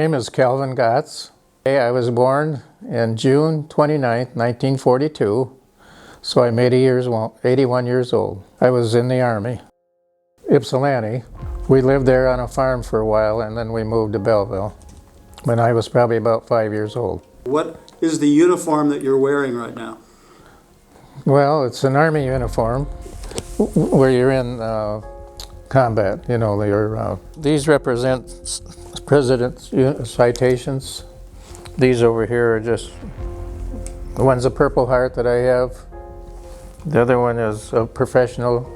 name is Calvin Gotts. I was born in June 29th, 1942, so I'm 81 years old. I was in the Army. Ypsilanti. We lived there on a farm for a while, and then we moved to Belleville when I was probably about 5 years old. What is the uniform that you're wearing right now? Well, it's an Army uniform where you're in combat, you know. These represent President's citations. These over here are just, the one's a Purple Heart that I have. The other one is a professional,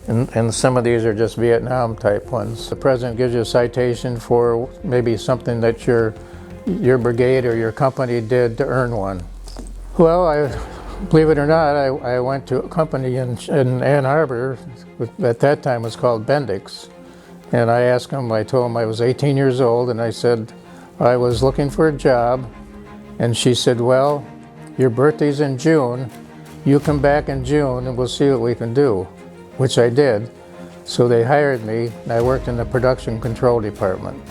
and some of these are just Vietnam type ones. The President gives you a citation for maybe something that your brigade or your company did to earn one. Well, believe it or not, I went to a company in Ann Arbor, at that time was called Bendix. And I asked him, I told him I was 18 years old, and I said I was looking for a job. And she said, well, your birthday's in June. You come back in June and we'll see what we can do, which I did. So they hired me, and I worked in the production control department.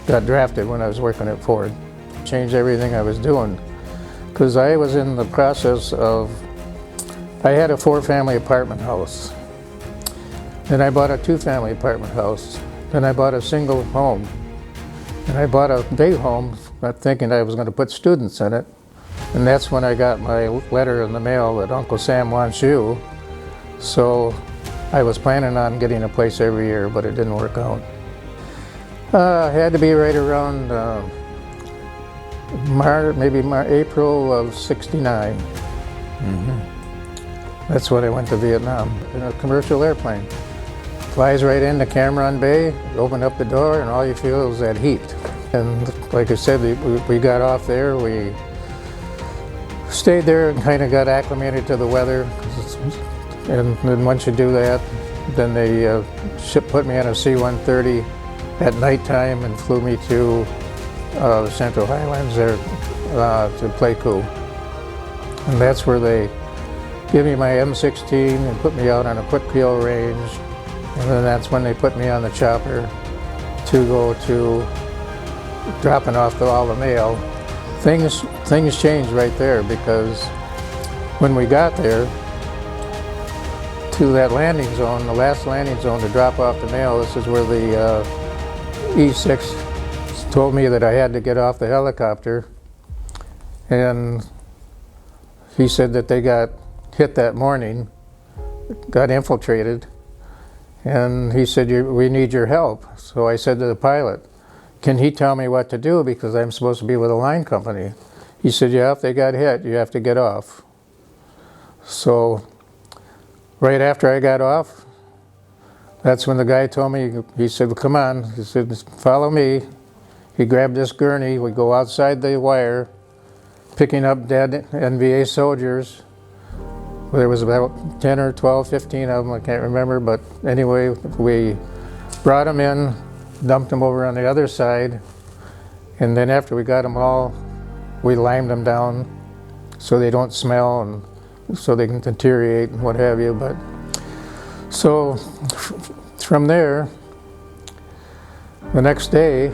Got drafted when I was working at Ford. Changed everything I was doing. Because I was in the process of, I had a 4-family apartment house. Then I bought a 2-family apartment house. Then I bought a single home. And I bought a big home, not thinking I was going to put students in it. And that's when I got my letter in the mail that Uncle Sam wants you. So I was planning on getting a place every year, but it didn't work out. It had to be right around April of '69. That's when I went to Vietnam in a commercial airplane. Flies right into Cam Bay, open up the door, and all you feel is that heat. And like I said, we got off there, we stayed there and kind of got acclimated to the weather. And then once you do that, then they put me on a C-130 at nighttime and flew me to the Central Highlands there to Pleiku. And that's where they give me my M16 and put me out on a quick kill range. And then that's when they put me on the chopper to go to dropping off all the mail. Things changed right there, because when we got there to that landing zone, the last landing zone to drop off the mail, this is where the E6 told me that I had to get off the helicopter. And he said that they got hit that morning, got infiltrated. And he said, we need your help. So I said to the pilot, can he tell me what to do, because I'm supposed to be with a line company? He said, yeah, if they got hit, you have to get off. So right after I got off, that's when the guy told me, he said, well, come on, he said, follow me. He grabbed this gurney, we go outside the wire, picking up dead NVA soldiers. There was about 10 or 12, 15 of them, I can't remember, but anyway, we brought them in, dumped them over on the other side, and then after we got them all, we limed them down so they don't smell and so they can deteriorate and what have you. But so from there, the next day,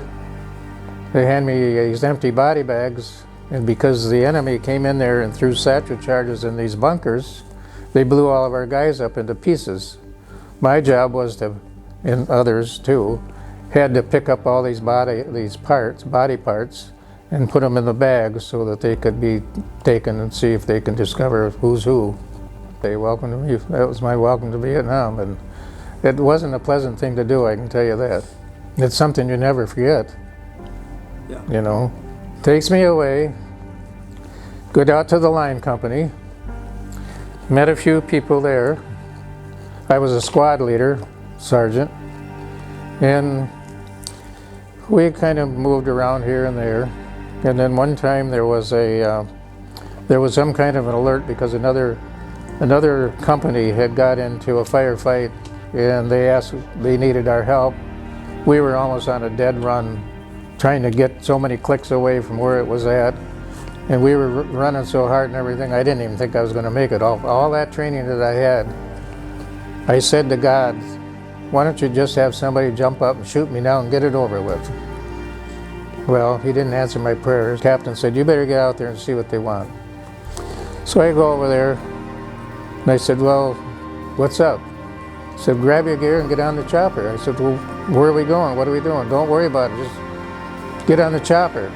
they hand me these empty body bags, and because the enemy came in there and threw satchel charges in these bunkers, they blew all of our guys up into pieces. My job was to, and others too, had to pick up all these body parts, and put them in the bags so that they could be taken and see if they can discover who's who. They welcomed me. That was my welcome to Vietnam, and it wasn't a pleasant thing to do, I can tell you that. It's something you never forget. Yeah. You know, takes me away, go out to the line company, met a few people there. I was a squad leader, sergeant, and we kind of moved around here and there. And then one time there was some kind of an alert because another company had got into a firefight, and they needed our help. We were almost on a dead run, trying to get so many clicks away from where it was at. And we were running so hard and everything, I didn't even think I was going to make it. All that training that I had, I said to God, why don't you just have somebody jump up and shoot me now and get it over with? Well, he didn't answer my prayers. Captain said, you better get out there and see what they want. So I go over there, and I said, well, what's up? He said, grab your gear and get on the chopper. I said, well, where are we going? What are we doing? Don't worry about it, just get on the chopper.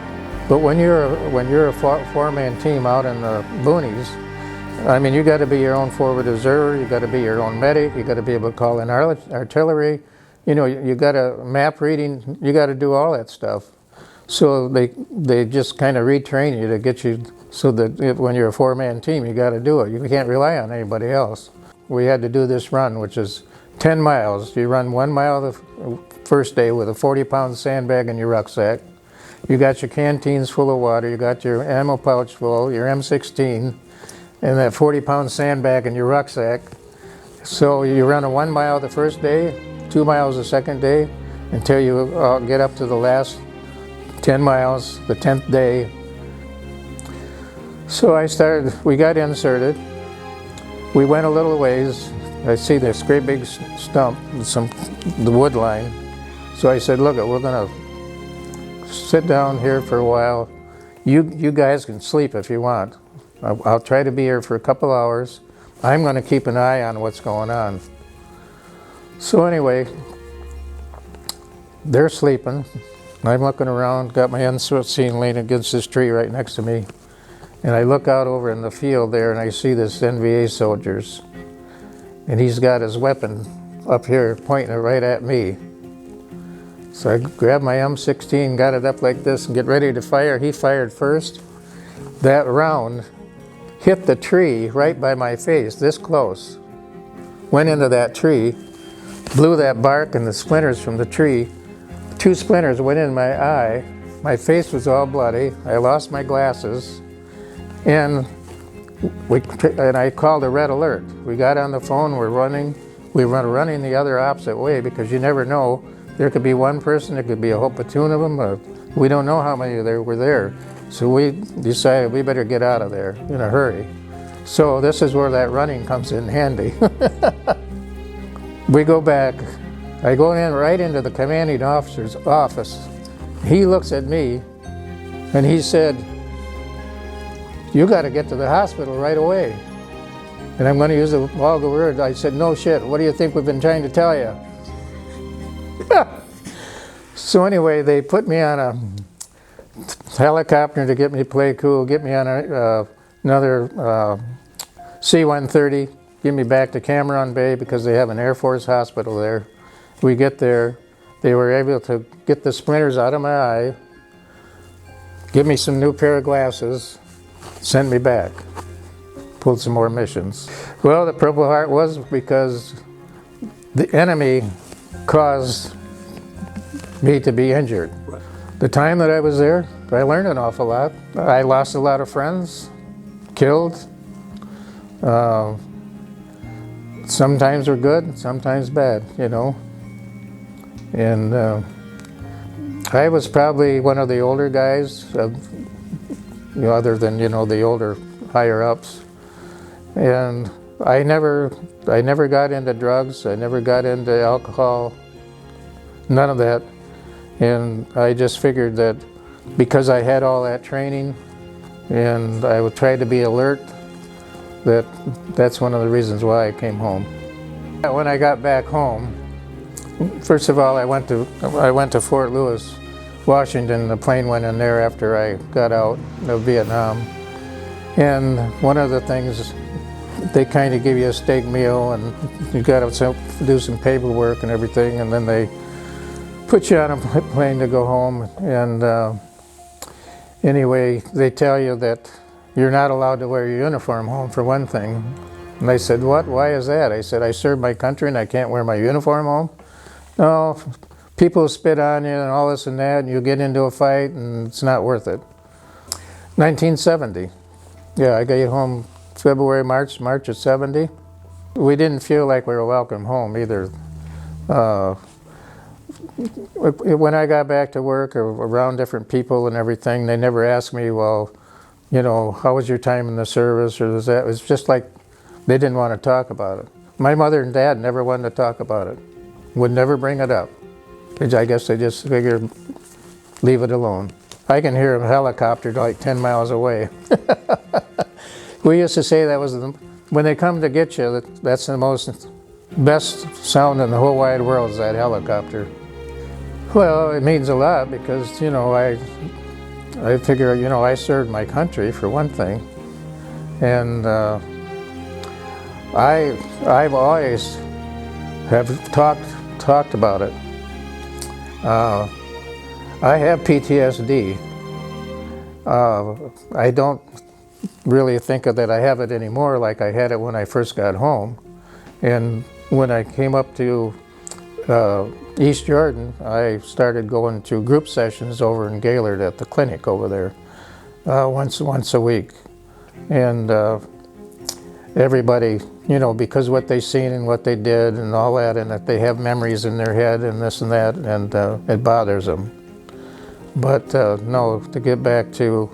But when you're a four-man team out in the boonies, I mean, you got to be your own forward observer, you got to be your own medic, you got to be able to call in artillery, you know, you got to map reading, you got to do all that stuff. So they just kind of retrain you to get you so that when you're a four-man team, you got to do it. You can't rely on anybody else. We had to do this run, which is 10 miles. You run 1 mile the first day with a 40-pound sandbag in your rucksack. You got your canteens full of water, you got your ammo pouch full, your M16, and that 40-pound sandbag in your rucksack. So you run a 1 mile the first day, 2 miles the second day, until you get up to the last 10 miles, the 10th day. So we got inserted. We went a little ways. I see this great big stump, the wood line. So I said, look, we're gonna sit down here for a while. You guys can sleep if you want. I'll try to be here for a couple hours. I'm gonna keep an eye on what's going on. So anyway, they're sleeping. I'm looking around, got my M16 laying against this tree right next to me. And I look out over in the field there and I see this NVA soldiers. And he's got his weapon up here pointing it right at me. So I grabbed my M16, got it up like this and get ready to fire. He fired first. That round hit the tree right by my face, this close. Went into that tree, blew that bark and the splinters from the tree. 2 splinters went in my eye. My face was all bloody. I lost my glasses. And I called a red alert. We got on the phone, we're running. We were running the other opposite way because you never know. There could be one person, there could be a whole platoon of them. We don't know how many there were there. So we decided we better get out of there in a hurry. So this is where that running comes in handy. We go back. I go in right into the commanding officer's office. He looks at me and he said, you got to get to the hospital right away. And I'm going to use the vulgar word. I said, no shit, what do you think we've been trying to tell you? So anyway, they put me on a helicopter to get me to play cool, get me on another C-130, get me back to Cameron Bay because they have an Air Force hospital there. We get there, they were able to get the splinters out of my eye, give me some new pair of glasses, send me back, pulled some more missions. Well, the Purple Heart was because the enemy caused me to be injured. Right. The time that I was there, I learned an awful lot. I lost a lot of friends, killed. Sometimes were good, sometimes bad, you know. And I was probably one of the older guys, other than, the older higher ups. And I never got into drugs, I never got into alcohol, none of that. And I just figured that because I had all that training and I would try to be alert, that's one of the reasons why I came home. When I got back home, first of all, I went to Fort Lewis, Washington. The plane went in there after I got out of Vietnam. And one of the things, they kind of give you a steak meal and you got to do some paperwork and everything, and then they put you on a plane to go home. And anyway, they tell you that you're not allowed to wear your uniform home, for one thing. And I said, what? Why is that? I said, I served my country and I can't wear my uniform home? No, people spit on you and all this and that, and you get into a fight and it's not worth it. 1970. Yeah, I got home February, March of 70. We didn't feel like we were welcome home either. When I got back to work or around different people and everything, they never asked me, well, how was your time in the service, or was that? It was just like they didn't want to talk about it. My mother and dad never wanted to talk about it, would never bring it up. I guess they just figured, leave it alone. I can hear a helicopter like 10 miles away. We used to say that was when they come to get you, that's the best sound in the whole wide world is that helicopter. Well, it means a lot because, you know, I figure, you know, I served my country for one thing. And I've always have talked about it. I have PTSD. I don't really think that I have it anymore like I had it when I first got home. And when I came up to East Jordan, I started going to group sessions over in Gaylord at the clinic over there once a week. And everybody, you know, because what they seen and what they did and all that, and that they have memories in their head and this and that, and it bothers them. But no, to get back to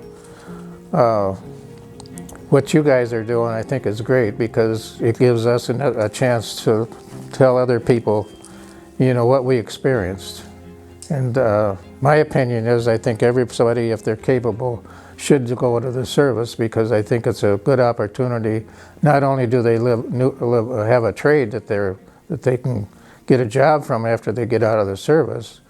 what you guys are doing, I think is great because it gives us a chance to tell other people, you know, what we experienced. And my opinion is I think everybody, if they're capable, should go to the service because I think it's a good opportunity. Not only do they have a trade that they can get a job from after they get out of the service,